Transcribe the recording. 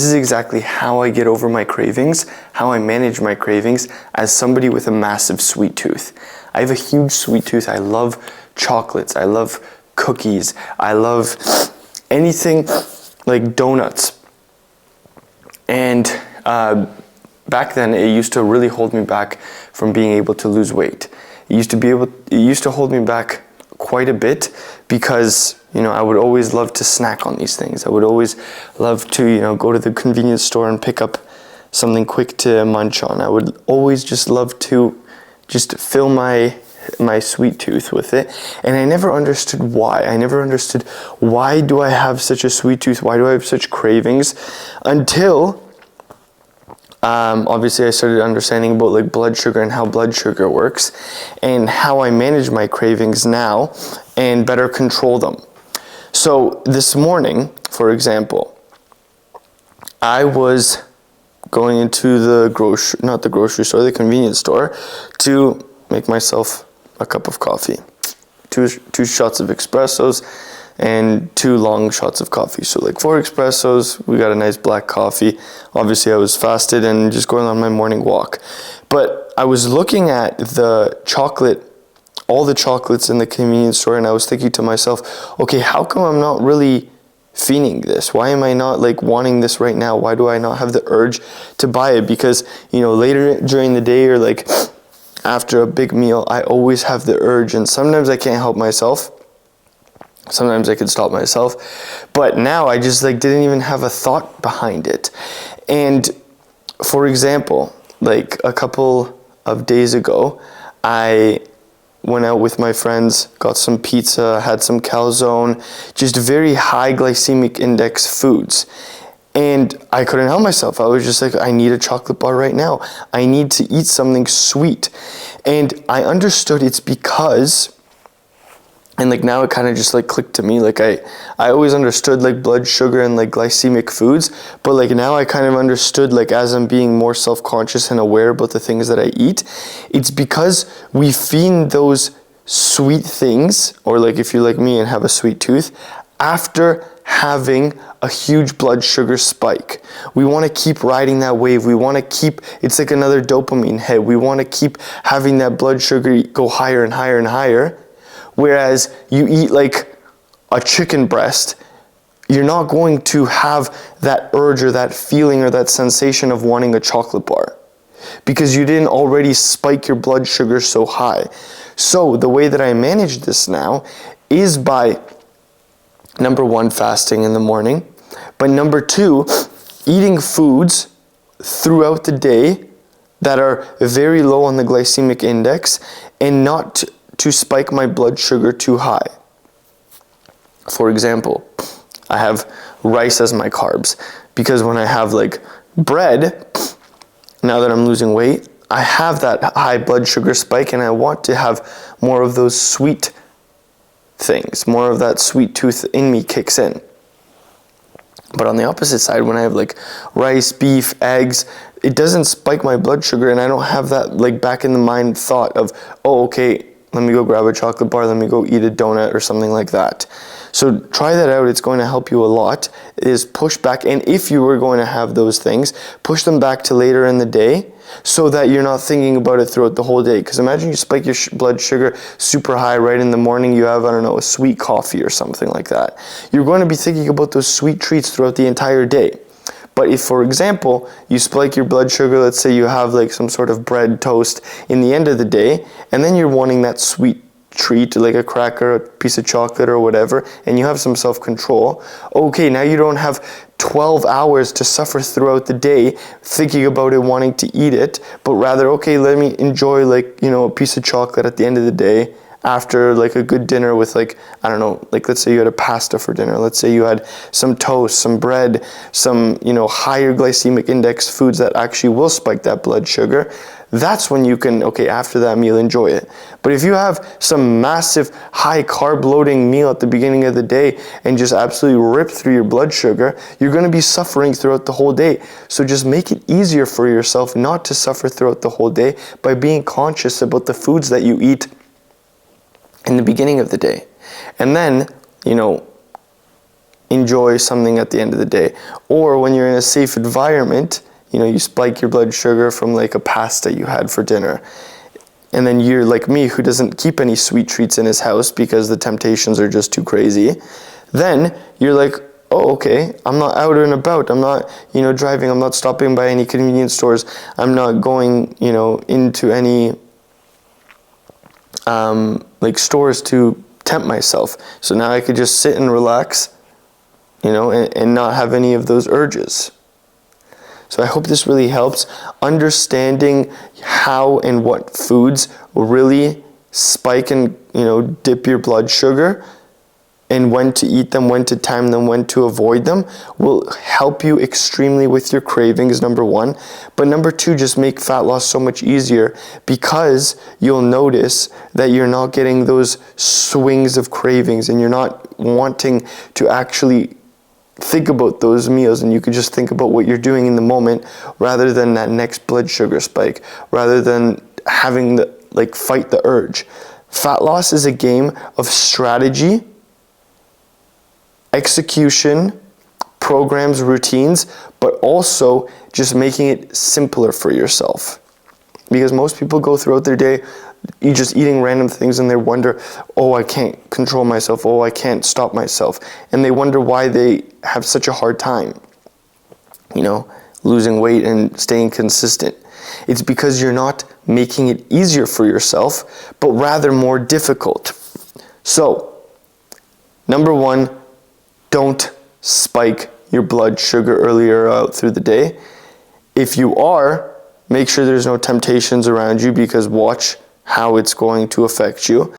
This is exactly how I get over my cravings, how I manage my cravings as somebody with a massive sweet tooth. I have a huge sweet tooth. I love chocolates. I love cookies. I love anything like donuts. And back then, it used to really hold me back from being able to lose weight. It used to hold me back quite a bit because, I would always love to snack on these things. I would always love to, go to the convenience store and pick up something quick to munch on. I would always just love to just fill my sweet tooth with it. And I never understood why. I never understood why do I have such a sweet tooth? Why do I have such cravings? Until obviously I started understanding about like blood sugar and how blood sugar works and how I manage my cravings now and better control them. So this morning, for example, I was going into the convenience store to make myself a cup of coffee. Two shots of espressos and 2 long shots of coffee. So like 4 espressos, we got a nice black coffee. Obviously I was fasted and just going on my morning walk. But I was looking at all the chocolates in the convenience store, and I was thinking to myself, okay, how come I'm not really fiending this? Why am I not like wanting this right now? Why do I not have the urge to buy it? Because, later during the day or like after a big meal, I always have the urge, and sometimes I can't help myself. Sometimes I could stop myself, but now I just like didn't even have a thought behind it. And for example, like a couple of days ago, I went out with my friends, got some pizza, had some calzone, just very high glycemic index foods. And I couldn't help myself. I was just like, I need a chocolate bar right now. I need to eat something sweet. And I understood it's because, and like now it kind of just like clicked to me. Like I always understood like blood sugar and like glycemic foods, but like now I kind of understood, like as I'm being more self-conscious and aware about the things that I eat, it's because we fiend those sweet things, or like if you're like me and have a sweet tooth, after having a huge blood sugar spike. We want to keep riding that wave. We want to keep, it's like another dopamine hit. We want to keep having that blood sugar go higher and higher and higher. Whereas you eat like a chicken breast, you're not going to have that urge or that feeling or that sensation of wanting a chocolate bar because you didn't already spike your blood sugar so high. So the way that I manage this now is by, number 1, fasting in the morning, but number 2, eating foods throughout the day that are very low on the glycemic index and not to spike my blood sugar too high. For example, I have rice as my carbs because when I have like bread, now that I'm losing weight, I have that high blood sugar spike and I want to have more of those sweet things, more of that sweet tooth in me kicks in. But on the opposite side, when I have like rice, beef, eggs, it doesn't spike my blood sugar and I don't have that like back in the mind thought of, oh, okay, let me go grab a chocolate bar, let me go eat a donut or something like that. So try that out. It's going to help you a lot, is push back. And if you were going to have those things, push them back to later in the day so that you're not thinking about it throughout the whole day. Because imagine you spike your blood sugar super high right in the morning. You have, a sweet coffee or something like that. You're going to be thinking about those sweet treats throughout the entire day. But if, for example, you spike your blood sugar, let's say you have like some sort of bread toast in the end of the day, and then you're wanting that sweet treat, like a cracker, a piece of chocolate or whatever, and you have some self-control, okay, now you don't have 12 hours to suffer throughout the day thinking about it, wanting to eat it, but rather, okay, let me enjoy like, a piece of chocolate at the end of the day, after like a good dinner with like, like let's say you had a pasta for dinner. Let's say you had some toast, some bread, some, higher glycemic index foods that actually will spike that blood sugar. That's when you can, okay, after that meal, enjoy it. But if you have some massive high carb loading meal at the beginning of the day and just absolutely rip through your blood sugar, you're going to be suffering throughout the whole day. So just make it easier for yourself not to suffer throughout the whole day by being conscious about the foods that you eat in the beginning of the day. And then, enjoy something at the end of the day. Or when you're in a safe environment, you spike your blood sugar from like a pasta you had for dinner. And then you're like me, who doesn't keep any sweet treats in his house because the temptations are just too crazy. Then you're like, oh, okay, I'm not out and about. I'm not, driving. I'm not stopping by any convenience stores. I'm not going, into any stores to tempt myself. So now I could just sit and relax, and not have any of those urges. So I hope this really helps. Understanding how and what foods really spike and, dip your blood sugar, and when to eat them, when to time them, when to avoid them, will help you extremely with your cravings, number one. But number two, just make fat loss so much easier, because you'll notice that you're not getting those swings of cravings, and you're not wanting to actually think about those meals, and you could just think about what you're doing in the moment rather than that next blood sugar spike, rather than having fight the urge. Fat loss is a game of strategy, execution, programs, routines, but also just making it simpler for yourself. Because most people go throughout their day just eating random things, and they wonder, oh, I can't control myself, oh, I can't stop myself. And they wonder why they have such a hard time, losing weight and staying consistent. It's because you're not making it easier for yourself, but rather more difficult. So, number one, don't spike your blood sugar earlier out through the day. If you are, make sure there's no temptations around you, because watch how it's going to affect you.